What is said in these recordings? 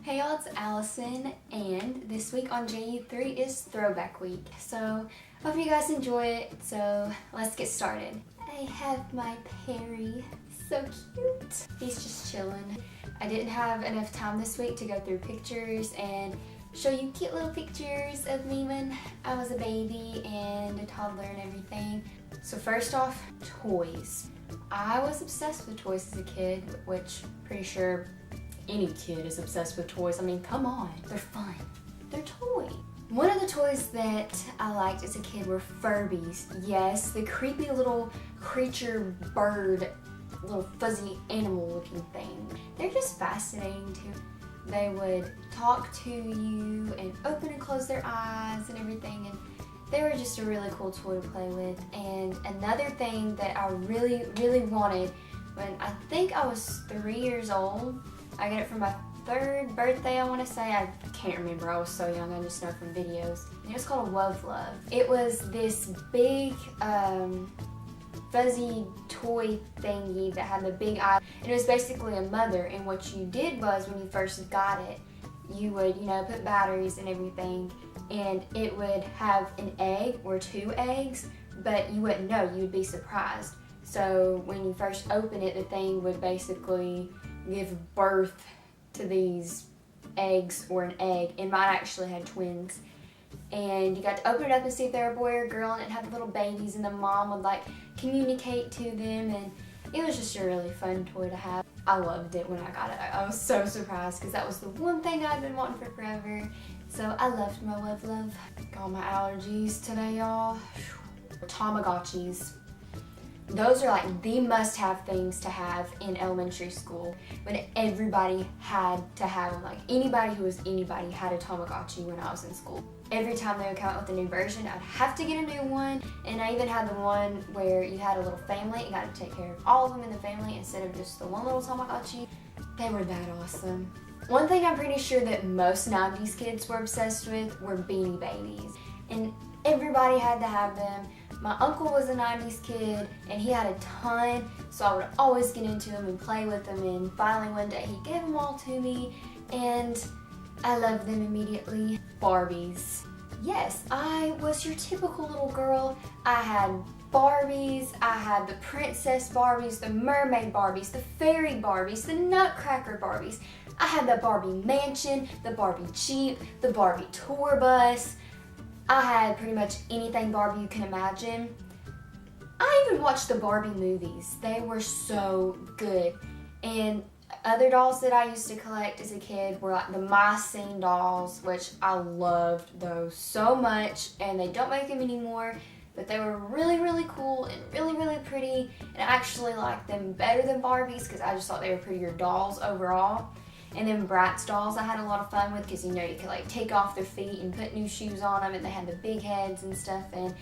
Hey y'all, it's Allison, and this week on JU3 is Throwback Week. So, hope you guys enjoy it. So, let's get started. I have my Perry. So cute. He's just chilling. I didn't have enough time this week to go through pictures and show you cute little pictures of me when I was a baby and a toddler and everything. So first off, toys. I was obsessed with toys as a kid, which pretty sure any kid is obsessed with toys. I mean, come on, they're fun. They're toys. One of the toys that I liked as a kid were Furbies. Yes, the creepy little creature bird, little fuzzy animal looking thing. They're just fascinating too. They would talk to you and open and close their eyes and everything, and they were just a really cool toy to play with. And another thing that I really wanted when I think I was 3 years old, I got it for my 3rd birthday, I want to say. I can't remember, I was so young, I just know from videos. And it was called a Wove Love. It was this big fuzzy toy thingy that had the big eye. And it was basically a mother, and what you did was when you first got it, you would, put batteries and everything, and it would have an egg or 2 eggs, but you wouldn't know, you'd be surprised. So when you first open it, the thing would basically give birth to these eggs or an egg, and mine actually had twins. And you got to open it up and see if they were a boy or a girl, and it had little babies, and the mom would communicate to them, and it was just a really fun toy to have. I loved it when I got it. I was so surprised because that was the one thing I'd been wanting for forever. So I loved my Wove Love. Got all my allergies today, y'all. Tamagotchis. Those are the must-have things to have in elementary school, when everybody had to have them. Anybody who was anybody had a Tamagotchi when I was in school. Every time they would come out with a new version, I'd have to get a new one. And I even had the one where you had a little family and got to take care of all of them in the family instead of just the one little Tamagotchi. They were that awesome. One thing I'm pretty sure that most 90s kids were obsessed with were Beanie Babies. And everybody had to have them. My uncle was a 90s kid, and he had a ton, so I would always get into them and play with them, and finally one day he gave them all to me, and I loved them immediately. Barbies. Yes, I was your typical little girl. I had Barbies, I had the princess Barbies, the mermaid Barbies, the fairy Barbies, the nutcracker Barbies. I had the Barbie mansion, the Barbie Jeep, the Barbie tour bus. I had pretty much anything Barbie you can imagine. I even watched the Barbie movies. They were so good. And other dolls that I used to collect as a kid were the My Scene dolls, which I loved those so much, and they don't make them anymore, but they were really cool and really pretty, and I actually liked them better than Barbies because I just thought they were prettier dolls overall. And then Bratz dolls I had a lot of fun with because you could take off their feet and put new shoes on them, and they had the big heads and stuff, and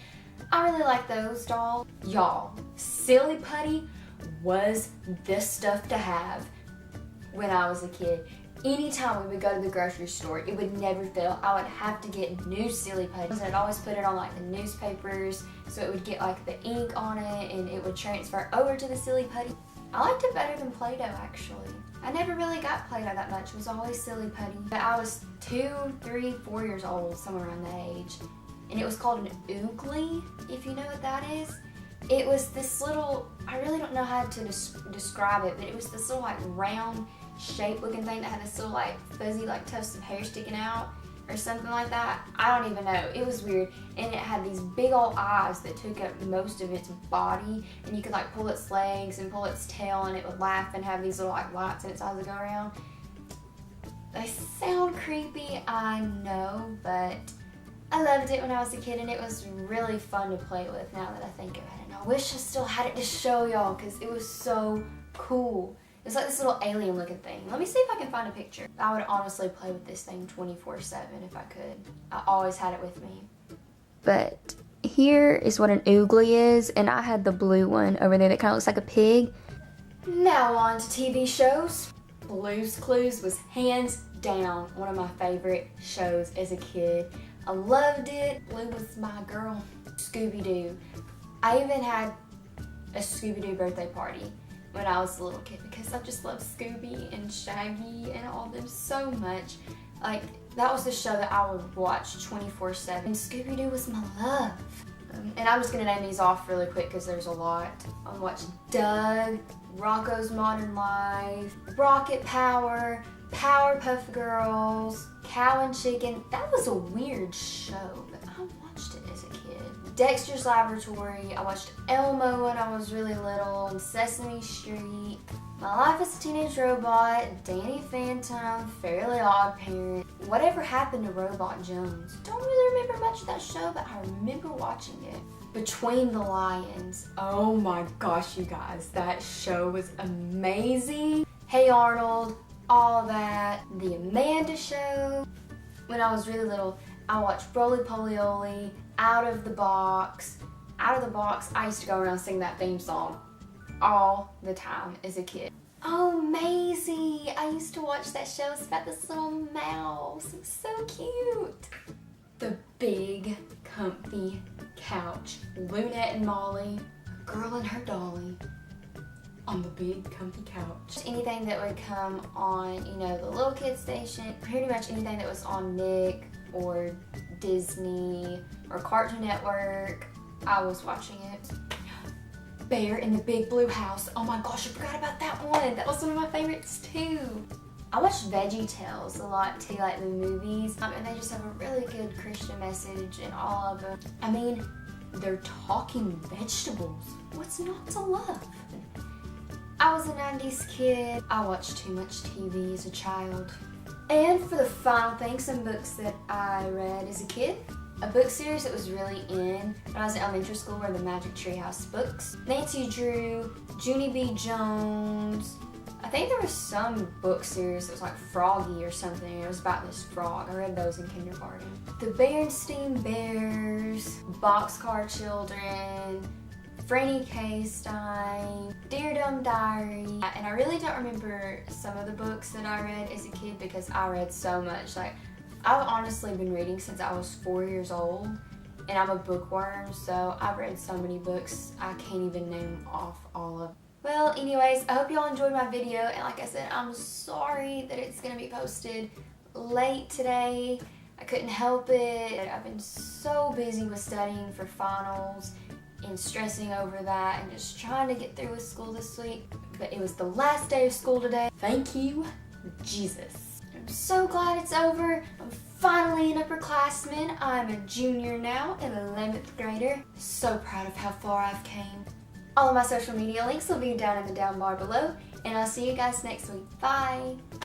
I really like those dolls. Y'all, Silly Putty was the stuff to have when I was a kid. Anytime we would go to the grocery store, it would never fail. I would have to get new Silly Putties, and I'd always put it on the newspapers so it would get the ink on it and it would transfer over to the Silly Putty. I liked it better than Play-Doh actually. I never really got Play-Doh that much. It was always Silly Putty. But I was 2, 3, 4 years old, somewhere around that age. And it was called an oogly, if you know what that is. It was this little, I really don't know how to describe it, but it was this little round shape looking thing that had this little fuzzy tufts of hair sticking out or something like that. I don't even know. It was weird. And it had these big old eyes that took up most of its body, and you could pull its legs and pull its tail, and it would laugh and have these little lights in its eyes that go around. They sound creepy, I know, but I loved it when I was a kid, and it was really fun to play with now that I think of it. And I wish I still had it to show y'all because it was so cool. It's this little alien looking thing. Let me see if I can find a picture. I would honestly play with this thing 24/7 if I could. I always had it with me. But here is what an oogly is, and I had the blue one over there that kind of looks like a pig. Now on to TV shows. Blue's Clues was hands down one of my favorite shows as a kid. I loved it. Blue was my girl. Scooby-Doo. I even had a Scooby-Doo birthday party. when I was a little kid because I just loved Scooby and Shaggy and all of them so much. Like, that was the show that I would watch 24/7. And Scooby-Doo was my love. And I'm just gonna name these off really quick because there's a lot. I watched Doug, Rocko's Modern Life, Rocket Power, Powerpuff Girls, Cow and Chicken. That was a weird show, but I watched it as a kid. Dexter's Laboratory. I watched Elmo when I was really little, and Sesame Street. My Life as a Teenage Robot, Danny Phantom, Fairly Odd Parent. Whatever Happened to Robot Jones? Don't really remember much of that show, but I remember watching it. Between the Lions. Oh my gosh, you guys, that show was amazing. Hey Arnold, all that. The Amanda Show. When I was really little, I watched Roly Poly Oly, Out of the Box. Out of the Box, I used to go around singing that theme song all the time as a kid. Oh, Maisie! I used to watch that show. It's about this little mouse. It's so cute. The Big Comfy Couch. Lunette and Molly, a girl and her dolly, on the Big Comfy Couch. Anything that would come on, you know, the little kid station, pretty much anything that was on Nick or Disney or Cartoon Network, I was watching it. Bear in the Big Blue House. Oh my gosh, I forgot about that one. That was one of my favorites too. I watched VeggieTales a lot too, like the movies, and they just have a really good Christian message in all of them. I mean, they're talking vegetables. What's not to love? I was a 90s kid. I watched too much TV as a child. And for the final thing, some books that I read as a kid. A book series that was really in when I was in elementary school were the Magic Treehouse books. Nancy Drew, Junie B. Jones. I think there was some book series that was like Froggy or something. It was about this frog. I read those in kindergarten. The Berenstain Bears, Boxcar Children, Franny K. Stein, Dear Dumb Diary. And I really don't remember some of the books that I read as a kid because I read so much. Like, I've honestly been reading since I was 4 years old, and I'm a bookworm, so I've read so many books, I can't even name off all of them. Well, anyways, I hope y'all enjoyed my video, and like I said, I'm sorry that it's going to be posted late today. I couldn't help it. I've been so busy with studying for finals and stressing over that and just trying to get through with school this week. But it was the last day of school today. Thank you, Jesus. I'm so glad it's over. I'm finally an upperclassman. I'm a junior now, an 11th grader. So proud of how far I've came. All of my social media links will be down in the down bar below, and I'll see you guys next week. Bye!